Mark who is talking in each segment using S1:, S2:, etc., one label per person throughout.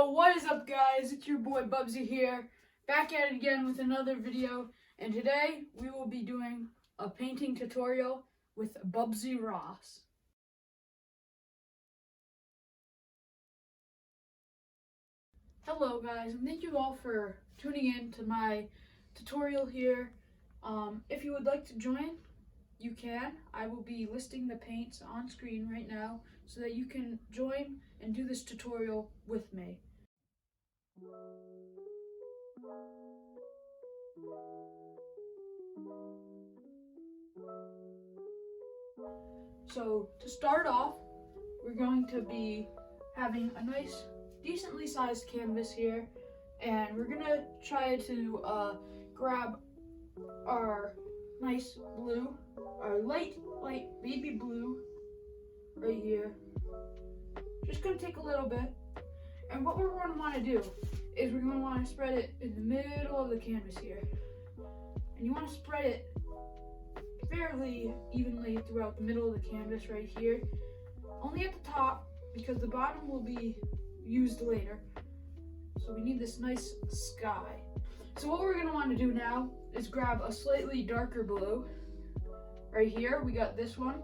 S1: Yo, what is up guys? It's your boy Bubzy here, back at it again with another video, and today we will be doing a painting tutorial with Bubzy Ross. Hello guys, and thank you all for tuning in to my tutorial here. If you would like to join, you can. I will be listing the paints on screen right now so that you can join and do this tutorial with me. So to start off, we're going to be having a nice, decently sized canvas here, and we're gonna try to grab our nice blue, our light baby blue right here. Just gonna take a little bit, and what we're gonna want to do is we're gonna want to spread it in the middle of the canvas here, and you want to spread it fairly evenly throughout the middle of the canvas right here. Only at the top, because the bottom will be used later. So we need this nice sky. So what we're going to want to do now is grab a slightly darker blue. Right here, we got this one.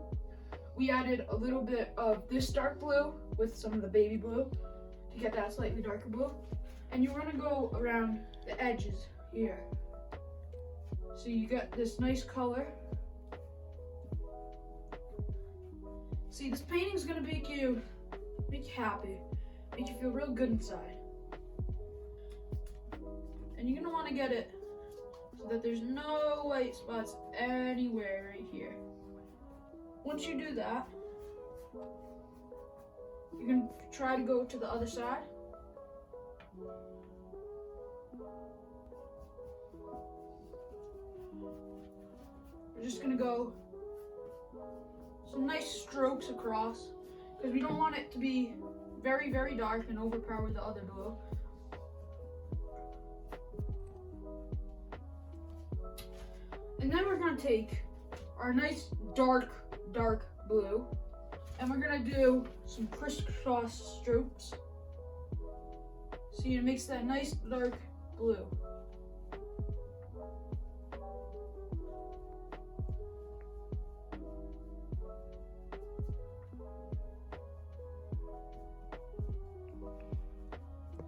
S1: We added a little bit of this dark blue with some of the baby blue to get that slightly darker blue. And you're going to go around the edges here. So you get this nice color. See, this painting's gonna make you happy, make you feel real good inside. And you're gonna wanna get it so that there's no white spots anywhere right here. Once you do that, you're gonna try to go to the other side. We're just gonna go some nice strokes across, because we don't want it to be very, very dark and overpower the other blue. And then we're going to take our nice dark blue, and we're going to do some crisscross strokes. See, it makes that nice dark blue.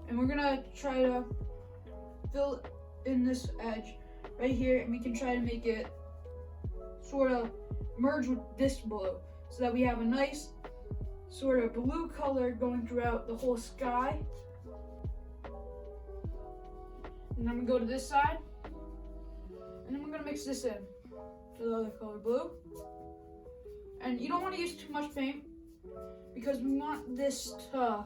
S1: And we're gonna try to fill in this edge right here, and we can try to make it sort of merge with this blue so that we have a nice sort of blue color going throughout the whole sky. And I'm gonna go to this side, and then we're gonna mix this in to the other color blue. And you don't want to use too much paint, because we want this to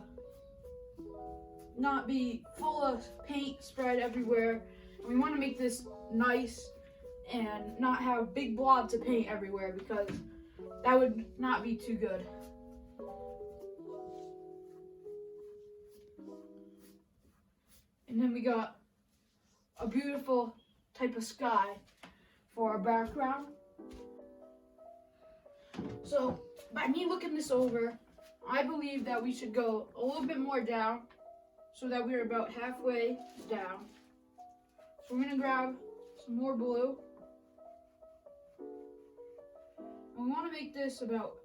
S1: not be full of paint spread everywhere. And we want to make this nice and not have big blobs of paint everywhere, because that would not be too good. And then we got a beautiful type of sky for our background. So by me looking this over, I believe that we should go a little bit more down, so that we're about halfway down. So we're gonna grab some more blue. And we wanna make this about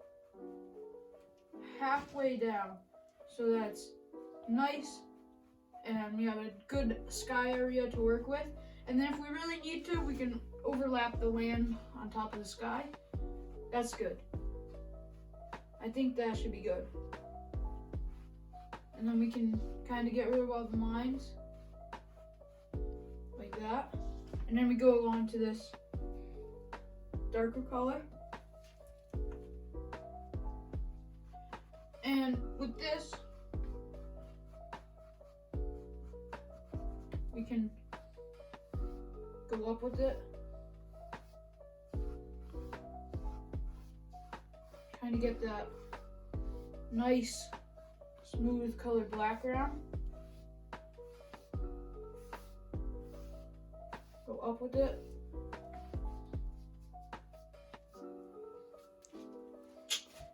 S1: halfway down, so that's nice and we have a good sky area to work with. And then if we really need to, we can overlap the land on top of the sky. That's good. I think that should be good. And then we can kind of get rid of all the lines like that. And then we go on to this darker color. And with this, we can go up with it. Trying to get that nice smooth colored background. Go up with it.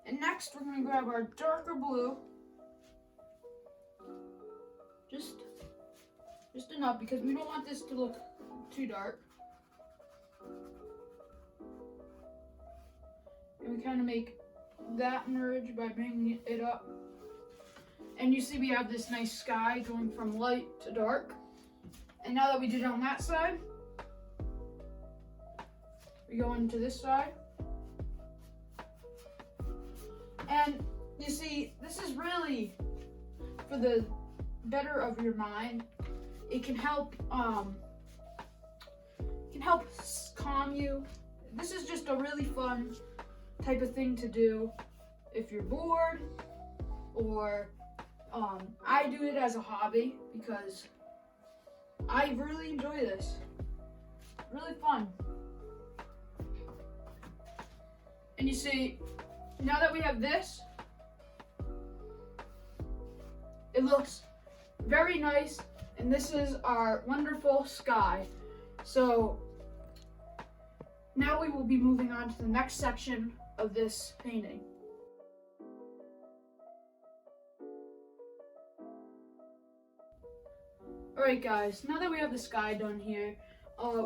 S1: And next we're going to grab our darker blue enough because we don't want this to look too dark. And we kind of make that merge by bringing it up. And you see we have this nice sky going from light to dark. And now that we did it on that side, we go into this side. And you see, this is really for the better of your mind. It can help calm you. This is just a really fun type of thing to do if you're bored, or I do it as a hobby because I really enjoy this. Really fun. And you see, now that we have this, it looks very nice, and this is our wonderful sky. So now we will be moving on to the next section of this painting. Alright guys, now that we have the sky done here,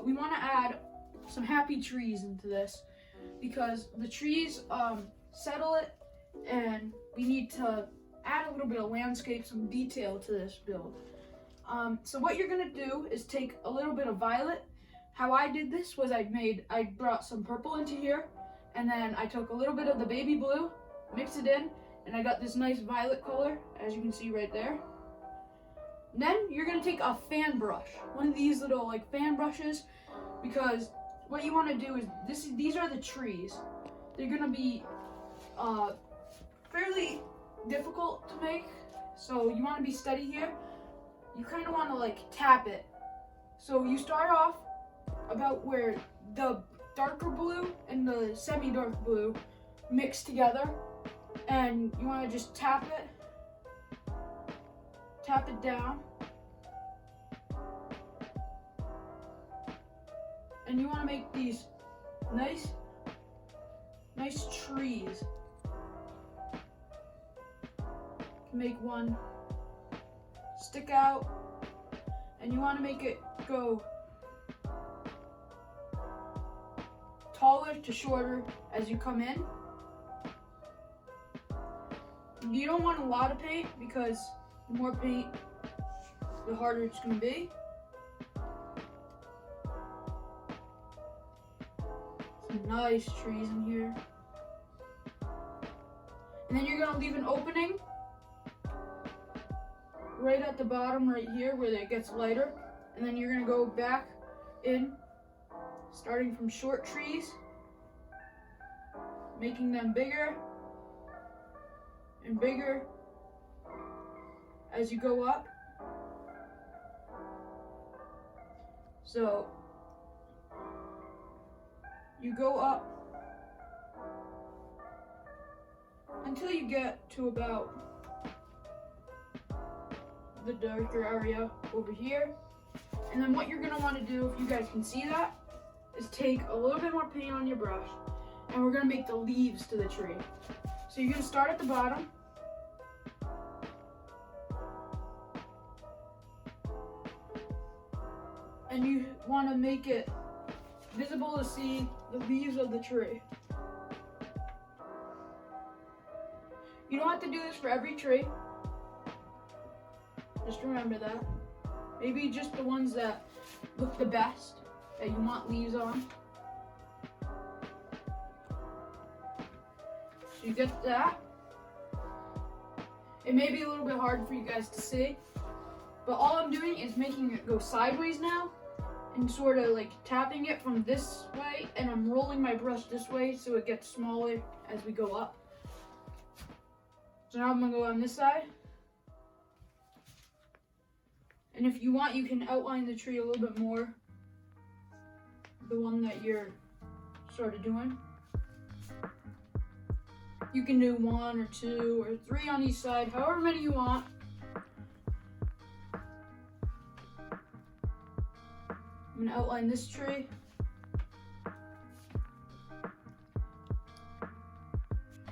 S1: we want to add some happy trees into this because the trees settle it, and we need to add a little bit of landscape, some detail to this build. So what you're going to do is take a little bit of violet. How I did this was I brought some purple into here, and then I took a little bit of the baby blue, mixed it in, and I got this nice violet color, as you can see right there. Then you're going to take a fan brush, one of these little like fan brushes, because what you want to do is these are the trees. They're going to be fairly difficult to make, so you want to be steady here. You kind of want to like tap it. So you start off about where the darker blue and the semi-dark blue mix together, and you want to just tap it down, and you want to make these nice trees. Make one stick out, and you want to make it go taller to shorter as you come in. You don't want a lot of paint because the more paint, the harder it's going to be. Some nice trees in here. And then you're going to leave an opening right at the bottom right here where it gets lighter, and then you're going to go back in, starting from short trees, making them bigger and bigger as you go up. So you go up until you get to about the darker area over here. And then what you're going to want to do, if you guys can see that, is take a little bit more paint on your brush, and we're going to make the leaves to the tree. So you're going to start at the bottom, and you want to make it visible to see the leaves of the tree. You don't have to do this for every tree. Just remember that. Maybe just the ones that look the best, that you want leaves on. So you get that. It may be a little bit hard for you guys to see, but all I'm doing is making it go sideways now, and sort of like tapping it from this way, and I'm rolling my brush this way so it gets smaller as we go up. So now I'm going to go on this side. And if you want, you can outline the tree a little bit more, the one that you're sort of doing. You can do 1 or 2 or 3 on each side, however many you want. I'm going to outline this tree.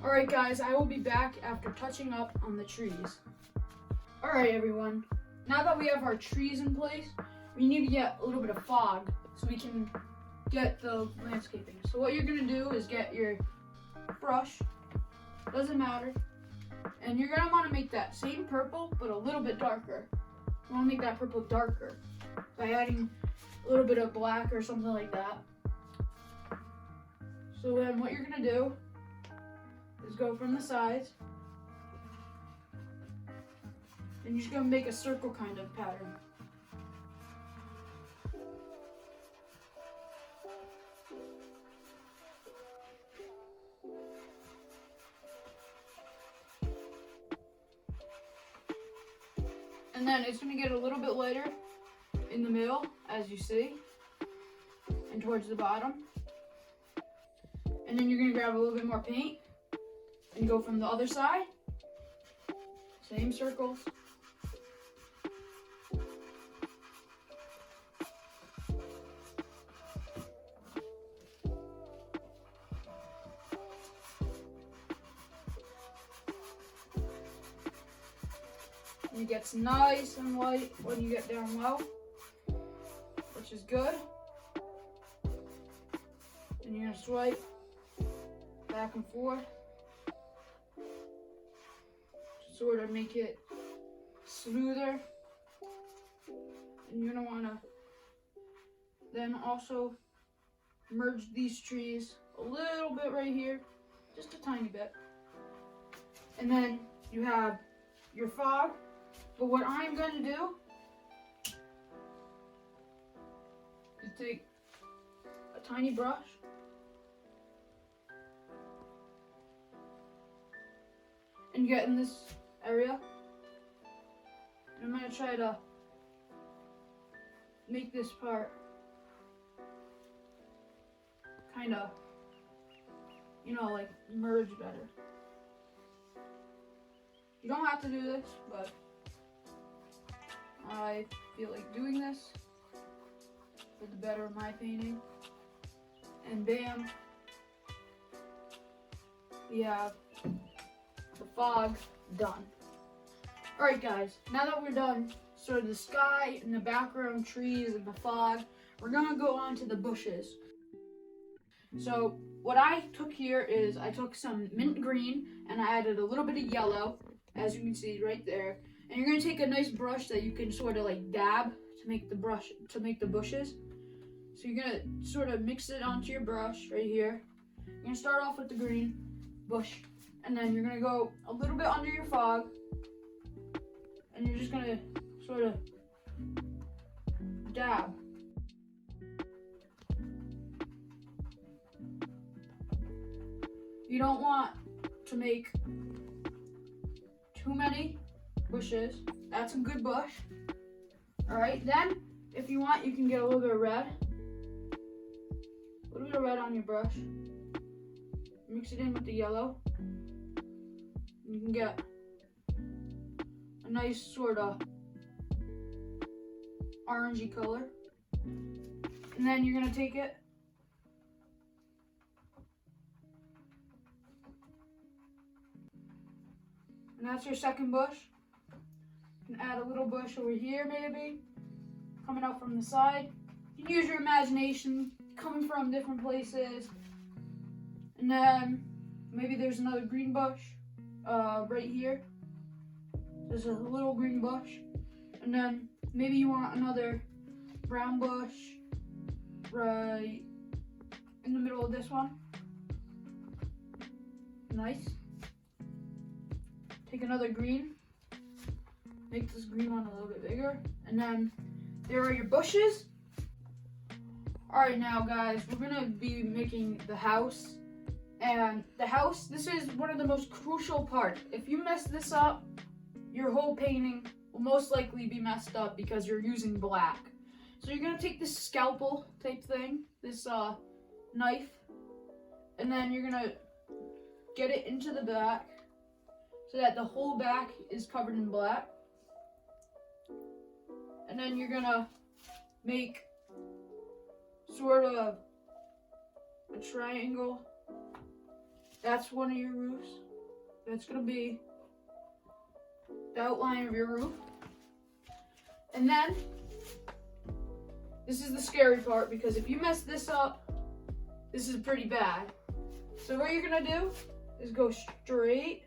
S1: Alright guys, I will be back after touching up on the trees. Alright everyone, now that we have our trees in place, we need to get a little bit of fog so we can get the landscaping. So what you're gonna do is get your brush, doesn't matter, and you're gonna wanna make that same purple, but a little bit darker. You wanna make that purple darker by adding a little bit of black or something like that. So then what you're gonna do is go from the sides, and you're just gonna make a circle kind of pattern. And then it's gonna get a little bit lighter in the middle, as you see, and towards the bottom. And then you're gonna grab a little bit more paint and go from the other side. Same circles. And it gets nice and light when you get down low, which is good. And you're gonna swipe back and forth to sort of make it smoother. And you're gonna wanna then also merge these trees a little bit right here, just a tiny bit. And then you have your fog. But what I'm going to do is take a tiny brush and get in this area. And I'm going to try to make this part kind of, like merge better. You don't have to do this, but I feel like doing this for the better of my painting. And bam, we have the fog done. Alright guys, now that we're done, sort of the sky and the background trees and the fog, we're gonna go on to the bushes. So what I took here is I took some mint green and I added a little bit of yellow, as you can see right there. And you're gonna take a nice brush that you can sort of like dab to make the bushes. So you're gonna sort of mix it onto your brush right here. You're gonna start off with the green bush, and then you're gonna go a little bit under your fog, and you're just gonna sort of dab. You don't want to make too many bushes. That's a good bush. Alright, then if you want, you can get a little bit of red. A little bit of red on your brush. Mix it in with the yellow. You can get a nice sort of orangey color. And then you're gonna take it and that's your second bush. You can add a little bush over here maybe, coming out from the side. You can use your imagination, coming from different places. And then maybe there's another green bush right here. There's a little green bush. And then maybe you want another brown bush right in the middle of this one. Nice. Take another green. Make this green one a little bit bigger. And then there are your bushes. Alright now guys, we're gonna be making the house. And the house, this is one of the most crucial parts. If you mess this up, your whole painting will most likely be messed up because you're using black. So you're gonna take this scalpel type thing, this knife, and then you're gonna get it into the back so that the whole back is covered in black. And then you're gonna make sort of a triangle. That's one of your roofs. That's gonna be the outline of your roof. And then this is the scary part, because if you mess this up, this is pretty bad. So what you're gonna do is go straight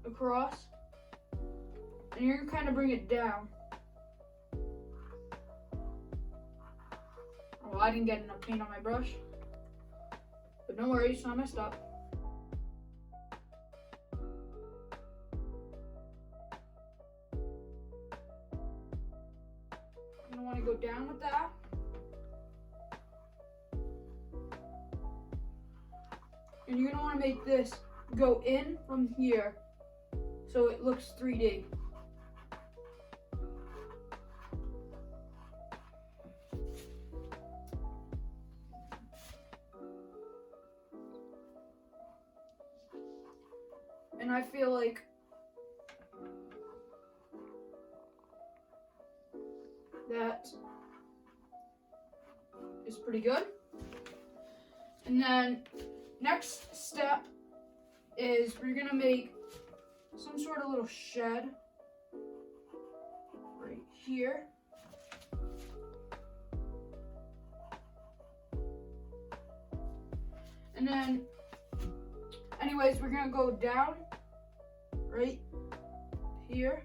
S1: across, and you're gonna kind of bring it down. Oh, I didn't get enough paint on my brush, but don't worry, it's not messed up. You're gonna want to go down with that. And you're gonna want to make this go in from here so it looks 3D. And I feel like that is pretty good. And then next step is we're gonna make some sort of little shed right here. And then, anyways, we're gonna go down right here.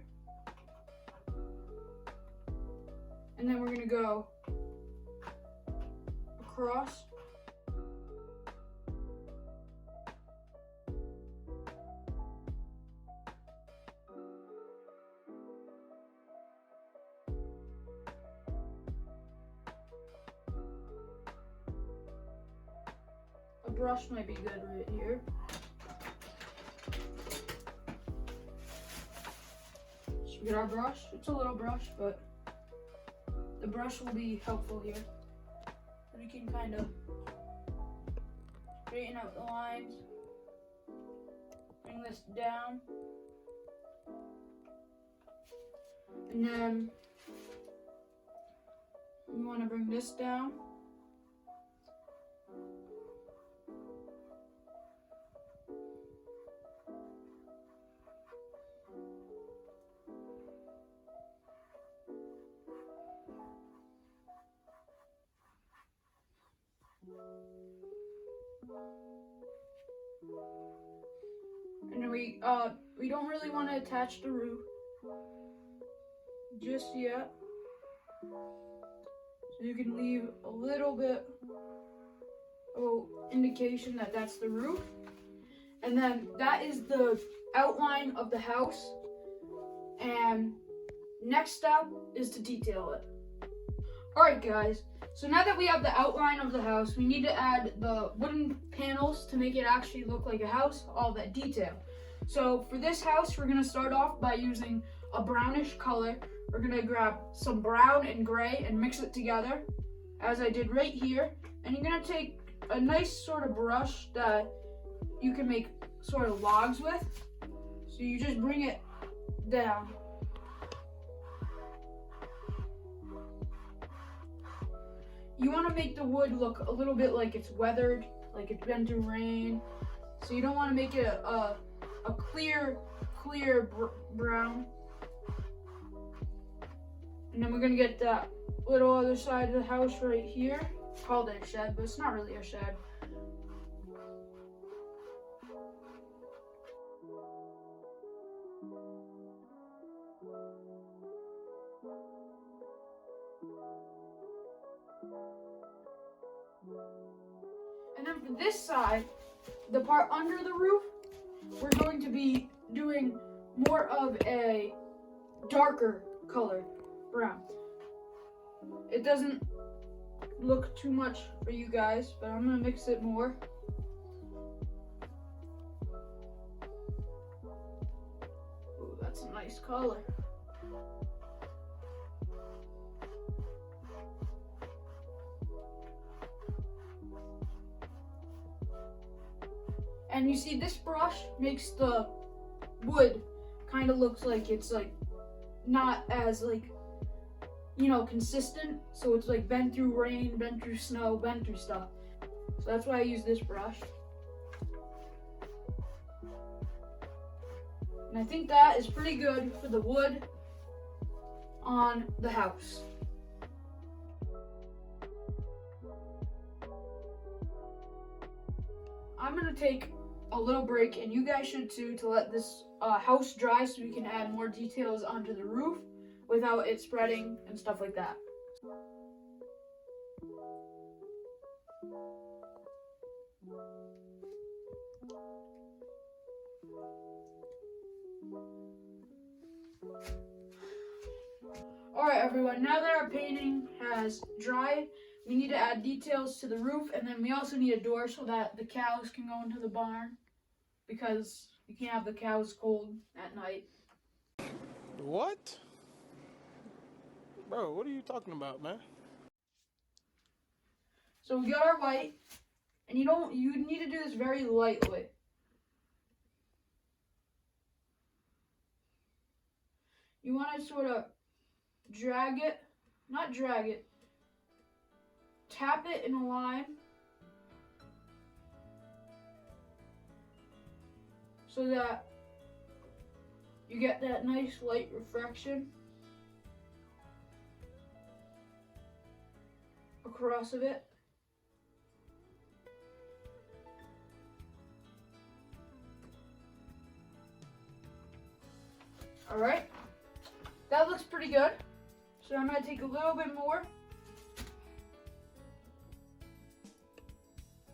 S1: And then we're gonna go across. A brush might be good right here. Should we get our brush? It's a little brush, but the brush will be helpful here. We can kind of straighten out the lines, bring this down, and then we want to bring this down. And then we don't really want to attach the roof just yet. So you can leave a little bit of indication that that's the roof. And then that is the outline of the house. And next step is to detail it. Alright guys, so now that we have the outline of the house, we need to add the wooden panels to make it actually look like a house, all that detail. So for this house, we're going to start off by using a brownish color. We're going to grab some brown and gray and mix it together, as I did right here. And you're going to take a nice sort of brush that you can make sort of logs with. So you just bring it down. You want to make the wood look a little bit like it's weathered, like it's been through rain. So you don't want to make it a clear brown. And then we're going to get that little other side of the house right here. Called it a shed, but it's not really a shed. And then for this side, the part under the roof, we're going to be doing more of a darker color, brown. It doesn't look too much for you guys, but I'm gonna mix it more. Ooh, that's a nice color. And you see, this brush makes the wood kind of looks like it's like not as like, you know, consistent. So it's like been through rain, been through snow, been through stuff. So that's why I use this brush. And I think that is pretty good for the wood on the house. I'm gonna take a little break, and you guys should too, to let this house dry so we can add more details onto the roof without it spreading and stuff like that. Alright everyone, now that our painting has dried, we need to add details to the roof, and then we also need a door so that the cows can go into the barn, because you can't have the cows cold at night.
S2: What? Bro, what are you talking about, man?
S1: So we got our white, and you need to do this very lightly. You want to sort of tap it in a line so that you get that nice light reflection across of it. Alright, that looks pretty good. So I'm going to take a little bit more.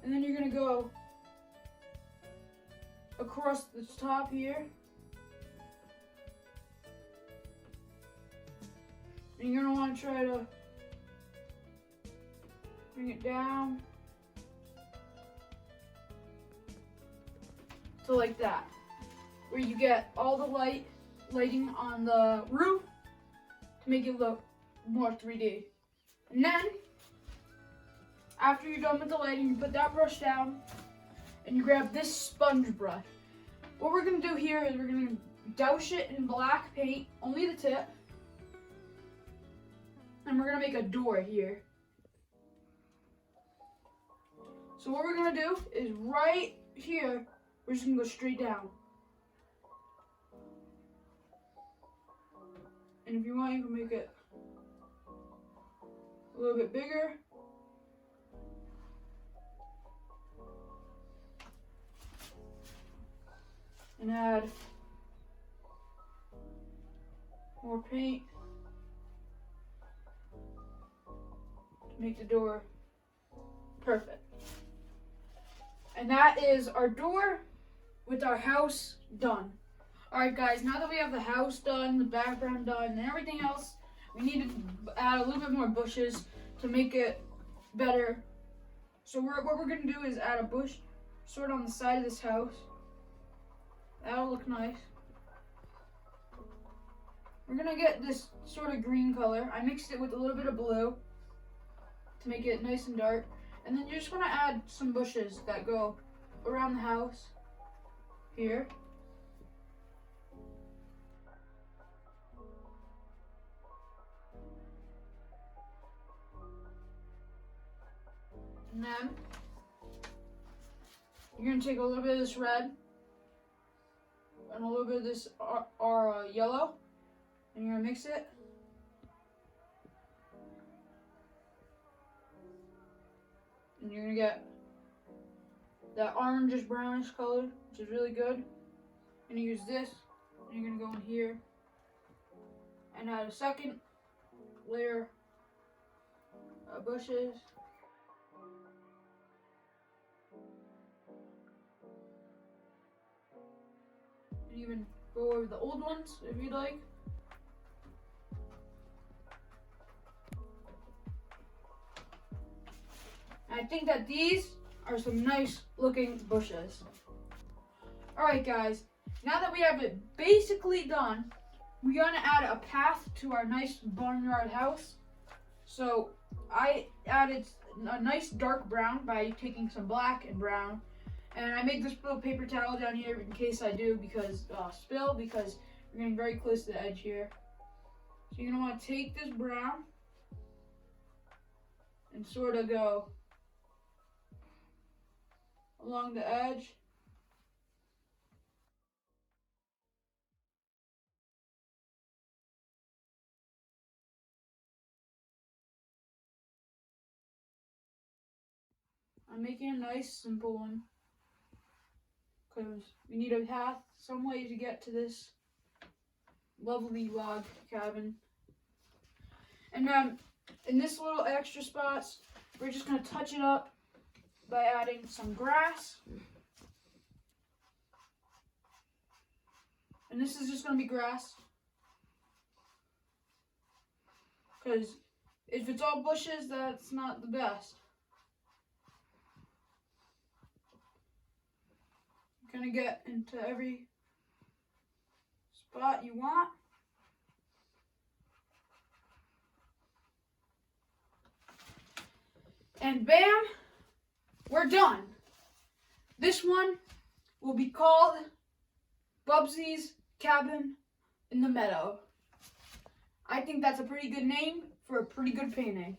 S1: And then you're going to go across the top here. And you're going to want to try to bring it down to like that, where you get all the lighting on the roof to make it look more 3D. And then, after you're done with the lighting, you put that brush down and you grab this sponge brush. What we're going to do here is we're going to douse it in black paint, only the tip, and we're going to make a door here. So what we're going to do is right here, we're just going to go straight down. And if you want, you can make it a little bit bigger. And add more paint to make the door perfect. And that is our door with our house done. Alright guys, now that we have the house done, the background done, and everything else, we need to add a little bit more bushes to make it better. So what we're going to do is add a bush sort of on the side of this house. That'll look nice. We're going to get this sort of green color. I mixed it with a little bit of blue to make it nice and dark. And then you're just going to add some bushes that go around the house here. And then you're going to take a little bit of this red and a little bit of this yellow, and you're going to mix it. And you're going to get that orangish brownish color, which is really good. And you use this, and you're going to go in here and add a second layer of bushes. And even go over the old ones if you'd like. I think that these are some nice looking bushes. Alright guys, now that we have it basically done, we're going to add a path to our nice barnyard house. So I added a nice dark brown by taking some black and brown. And I made this little paper towel down here in case I do because we're getting very close to the edge here. So you're going to want to take this brown and sort of go along the edge. I'm making a nice simple one. because we need a path, some way to get to this lovely log cabin. And then in this little extra spots, we're just going to touch it up by adding some grass. And this is just going to be grass. Because if it's all bushes, that's not the best. You're going to get into every spot you want. And bam, we're done. This one will be called Bubzy's Cabin in the Meadow. I think that's a pretty good name for a pretty good painting.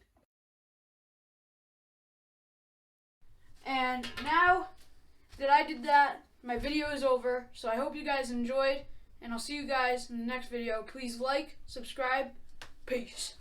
S1: And now that I did that, my video is over. So I hope you guys enjoyed, and I'll see you guys in the next video. Please like, subscribe, peace.